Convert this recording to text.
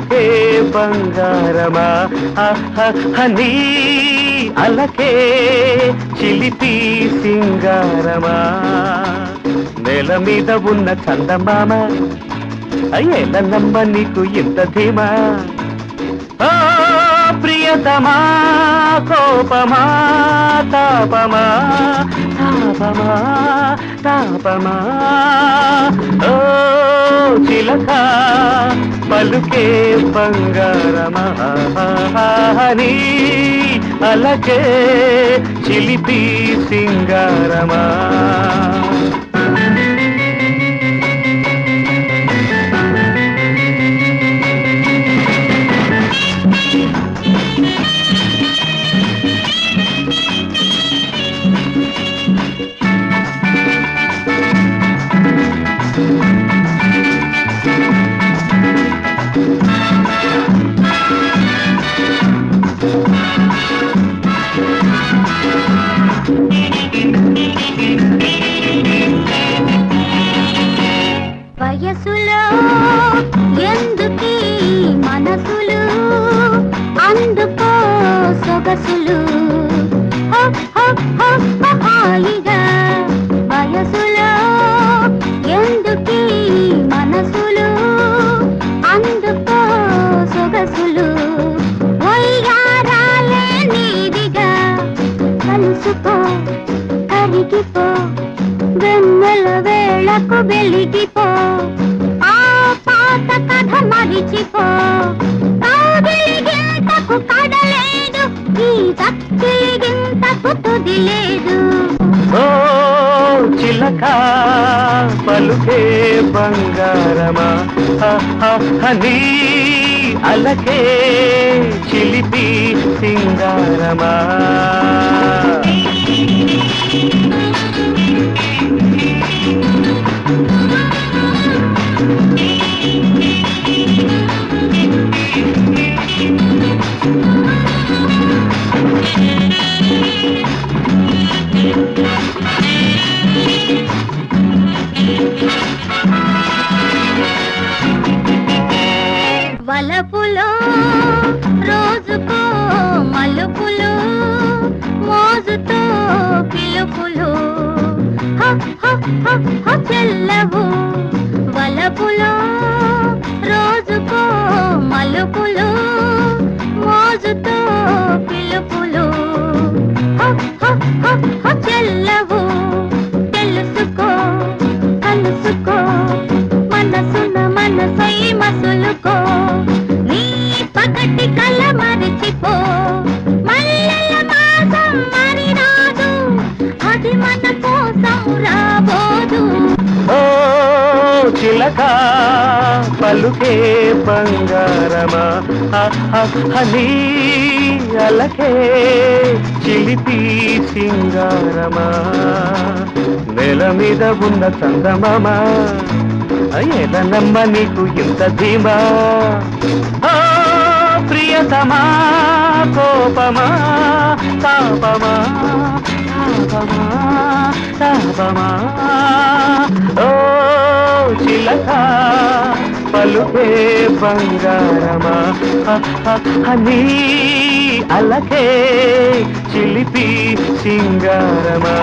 పలుకే బంగారమా హనీ అలకే చిలిపి సింగారమా నేల మీద ఉన్న చందమామ అయ్యేలన్నమ్మ నీకు ఇంత ధీమా ఓ ప్రియతమా కోపమా తాపమా తాపమా తాపమా ఓ చిలక పలుకే బంగారమా హనీ అలకే చిలిపి సింగారమా వయసులో ఎందుకీ మనసులు అందుకో సొగసులు హాయిగా వయసులో ఎందుకీ మనసులు అందుకో సొగసులు వయ్యారాలే నీదిగా కలుసుకో కరిగిపో వెన్నెల వేళకు వెలిగిపో ఆ పాత కథ మరిచిపో కౌగిలిగింతకు కడలేదు ఈ చక్కిలిగింతకు తుది లేదు ఓ చిలక పలుకే బంగారమా హనీ అలకే చిలిపి సింగారమా వలపులో రోజుకో మలుపులు మోజుతో పిలుపులు చెల్లవు వలపులో రోజుకో మలుపులు మోజుతో పిలుపులు చెల్లవు తెలుసుకో కలుసుకో మనసున మనసై మసులుకో నీ పగటి కల మరిచిపో మల్లెల మాసం మరి రాదు అది మన కోసం రాబోదు ఓ చిలక పలుకే బంగారమా హనీ అలకే చిలిపి సింగారమా నేల మీద ఉన్న చందమామ అయ్యేలన్నమ్మ నీకు ఇంత ధీమా ఓ ప్రియతమా కోపమా తాపమా తాపమా తాపమా ఓ చిలక పలుకే బంగారమా హనీ అలకే చిలిపి సింగారమా